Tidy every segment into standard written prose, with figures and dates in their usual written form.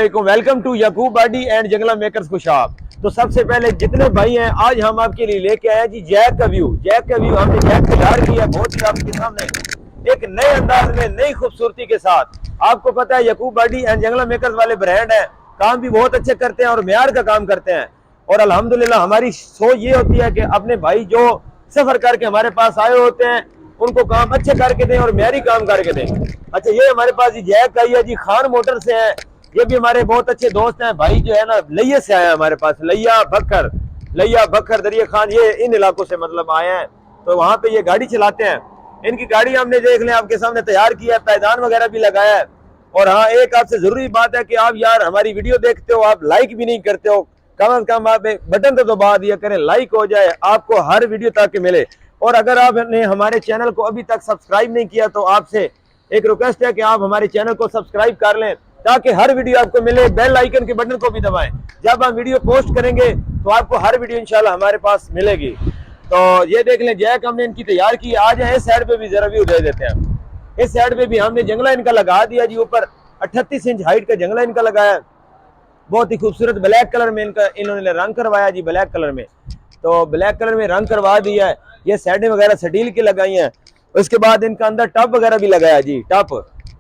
Welcome to Yakub body and Jangla makers को shop. तो सबसे पहले जितने भाई हैं आज हम आपके लिए लेके आए हैं जी जैक का व्यू। हमने जैक तैयार किया बहुत ही आपके सामने एक नए अंदाज में नई खूबसूरती के साथ। आपको पता है याकूब बाडी एंड जंगला मेकर्स वाले ब्रांड हैं, काम भी बहुत अच्छे करते हैं और मेयार का काम करते हैं। और अल्हम्दुलिल्लाह हमारी सोच ये होती है कि अपने भाई जो सफर करके हमारे पास आए होते हैं उनको काम अच्छे करके दें और मेयारी काम करके दें। अच्छा, ये हमारे पास जी जैक आई है जी, खान मोटर से है। ये भी हमारे बहुत अच्छे दोस्त हैं भाई, जो है ना लैया से आए हैं हमारे पास। लैया बखर दरिया खान, ये इन इलाकों से मतलब आए हैं, तो वहाँ पे ये गाड़ी चलाते हैं। इनकी गाड़ी हमने देख लें आपके सामने तैयार किया है, पैदान वगैरह भी लगाया है। और हाँ, एक आपसे जरूरी बात है कि आप यार हमारी वीडियो देखते हो, आप लाइक भी नहीं करते हो। कम से कम आप एक बटन तो दबा दिया करें, लाइक हो जाए, आपको हर वीडियो ताकि मिले। और अगर आपने हमारे चैनल को अभी तक सब्सक्राइब नहीं किया तो आपसे एक रिक्वेस्ट है कि आप हमारे चैनल को सब्सक्राइब कर लें ताकि हर वीडियो आपको मिले। बेल आइकन के बटन को भी दबाएं, जब हम वीडियो पोस्ट करेंगे तो आपको हर वीडियो इंशाल्लाह हमारे पास मिलेगी। तो ये देख लें, जैक हमने इनकी तैयार की। आज है इस साइड पे भी जरा व्यू दे देते हैं। इस साइड पे भी हमने जंगला इनका लगा दिया जी, ऊपर 38 इंच हाइट का जंगला इनका लगाया है। बहुत ही खूबसूरत ब्लैक कलर में इनका इन्होंने रंग करवाया जी, ब्लैक कलर में। तो ब्लैक कलर में रंग करवा दिया है। ये साइडें वगैरह स्टील की लगाई हैं। उसके बाद इनका अंदर टप वगैरह भी लगाया जी, टप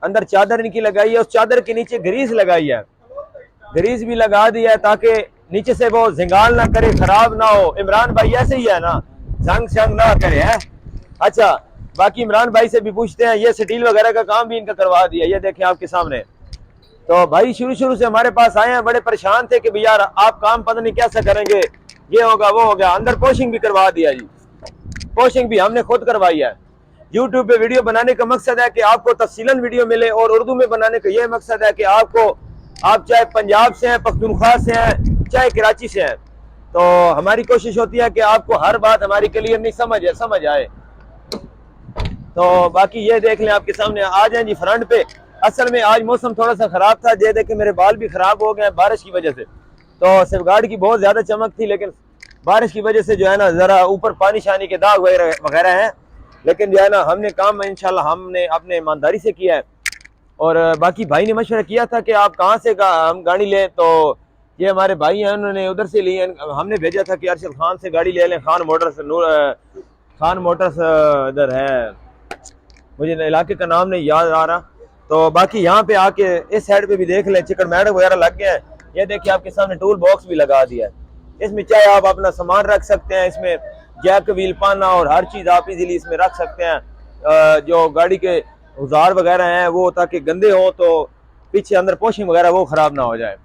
अंदर चादर इनकी लगाई है। उस चादर के नीचे ग्रीस लगाई है, ग्रीस भी लगा दिया है ताकि नीचे से वो जिंगाल ना करे, खराब ना हो। इमरान भाई ऐसे ही है ना, जंग शंग ना करे है। अच्छा, बाकी इमरान भाई से भी पूछते हैं। ये स्टील वगैरह का काम भी इनका करवा दिया, ये देखें आपके सामने। तो भाई शुरू से हमारे पास आए हैं, बड़े परेशान थे कि भैया आप काम पता नहीं कैसे करेंगे, ये होगा वो हो गया। अंदर पोशिंग भी करवा दिया जी, पोशिंग भी हमने खुद करवाई है। यूट्यूब पे वीडियो बनाने का मकसद है कि आपको तफसीलन वीडियो मिले, और उर्दू में बनाने का यह मकसद है कि आप चाहे पंजाब से हैं, पख्तूनख्वा से हैं, चाहे कराची से हैं, तो हमारी कोशिश होती है कि आपको हर बात हमारी क्लियर नहीं समझ आए। तो बाकी ये देख लें आपके सामने। आ जाए जी फ्रंट पे। असल में आज मौसम थोड़ा सा खराब था, ये देखें मेरे बाल भी खराब हो गए बारिश की वजह से। तो सेफगार्ड की बहुत ज्यादा चमक थी, लेकिन बारिश की वजह से जो है ना जरा ऊपर पानी शानी के दाग वगैरह हैं, लेकिन जो है ना हमने काम इंशाल्लाह हमने अपने ईमानदारी से किया है। और बाकी भाई ने मशवरा किया था कि आप कहाँ से हम गाड़ी लें, तो ये हमारे भाई हैं, उन्होंने उधर से ली। हमने भेजा था कि अरशद खान से गाड़ी ले लें, खान मोटर्स इधर है, मुझे इलाके का नाम नहीं याद आ रहा। तो बाकी यहाँ पे आके इस साइड पे भी देख लें, चिकन मैडक वगैरह लग गए हैं। ये देखिए आपके सामने टूल बॉक्स भी लगा दिया है। इसमें चाहे आप अपना सामान रख सकते हैं, इसमें जैक व्हील पाना और हर चीज़ आप इजीली इसमें रख सकते हैं। जो गाड़ी के औजार वगैरह हैं वो ताकि गंदे हो तो पीछे अंदर पोशिंग वगैरह वो ख़राब ना हो जाए।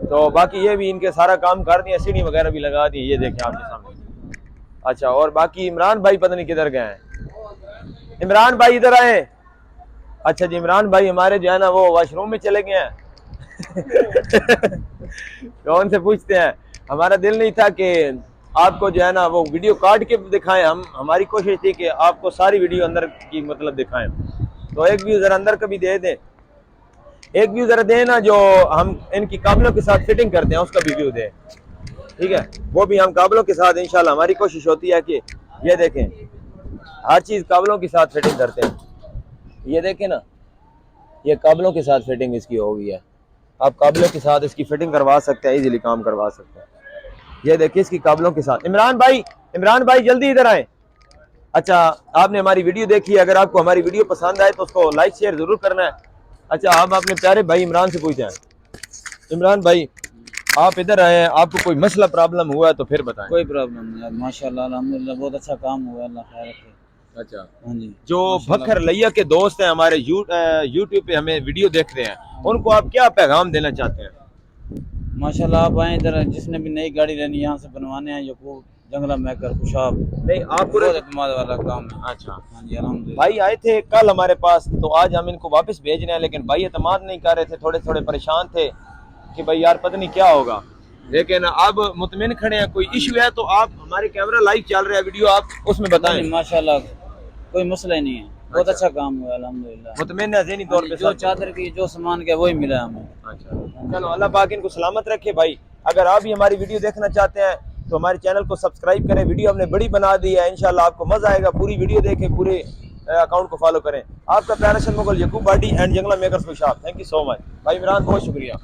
तो बाकी ये भी इनके सारा काम कर दिया, सीढ़ी वगैरह भी लगा दी, ये देखें आपके सामने। अच्छा, और बाकी इमरान भाई पता नहीं किधर गए हैं। इमरान भाई इधर आए। अच्छा जी, इमरान भाई हमारे जो है ना वो वॉशरूम में चले गए हैं। तो उनसे पूछते हैं। हमारा दिल नहीं था कि आपको जो है ना वो वीडियो काट के दिखाएं, हमारी कोशिश थी कि आपको सारी वीडियो अंदर की मतलब दिखाएं। तो एक व्यू जरा अंदर का भी दे दें, एक व्यू जरा दें ना, जो हम इनकी काबलों के साथ फिटिंग करते हैं उसका भी व्यू दें, ठीक है। वो भी हम काबलों के साथ इंशाल्लाह हमारी कोशिश होती है कि ये देखें हर चीज़ काबलों के साथ फिटिंग करते हैं। ये देखें ना, ये काबलों के साथ फिटिंग इसकी हो गई है। आप काबलों के साथ इसकी फिटिंग करवा सकते हैं, इजीली काम करवा सकते हैं। ये देखिए इसकी काबलों के साथ। इमरान भाई जल्दी इधर आए। अच्छा, आपने हमारी वीडियो देखी है, अगर आपको हमारी वीडियो पसंद आए तो उसको लाइक शेयर जरूर करना है। अच्छा, हम अपने प्यारे भाई इमरान से पूछते हैं। इमरान भाई आप इधर आए हैं, आपको कोई मसला प्रॉब्लम हुआ है तो फिर बताएं। कोई प्रॉब्लम नहीं, माशाल्लाह अल्हम्दुलिल्लाह बहुत अच्छा काम हुआ, अल्लाह खैर रखे। अच्छा, हाँ जी। जो बखर लैया के दोस्त हैं हमारे यूट्यूब पे हमें वीडियो देख रहे हैं, उनको आप क्या पैगाम देना चाहते हैं? माशाल्लाह आप आए इधर, जिसने भी नई गाड़ी लेनी यहाँ से बनवाने हैं, याकूब जंगला मेकर खुशाब। नहीं, आप पूरे एतमाद वाला काम है। अच्छा हाँ जी, अल्हम्दुलिल्लाह। भाई आए थे कल हमारे पास, तो आज हम इनको वापस भेजने हैं, लेकिन भाई एतमाद नहीं कर रहे थे, थोड़े परेशान थे कि भाई यार पता नहीं क्या होगा। लेकिन अब मुतमिन खड़े हैं। कोई इशू है तो आप हमारे कैमरा लाइव चल रहा है वीडियो, आप उसमें बताएं। माशाल्लाह कोई मसला ही नहीं है, बहुत अच्छा काम हुआ अल्हम्दुलिल्लाह। मुतमिन है ज़हनी तौर पे, जो चादर की जो सामान का वही मिला हमें। अच्छा, चलो अल्लाह पाक इनको सलामत रखे। भाई अगर आप भी हमारी वीडियो देखना चाहते हैं तो हमारे चैनल को सब्सक्राइब करें। वीडियो हमने बड़ी बना दी है, इंशाल्लाह आपको मजा आएगा। पूरी वीडियो देखें, पूरे अकाउंट को फॉलो करें। आपका प्यारा शन मुगल, याकूब बाडी एंड जंगला मेकर्स को shop. Thank you so much भाई इमरान, बहुत शुक्रिया।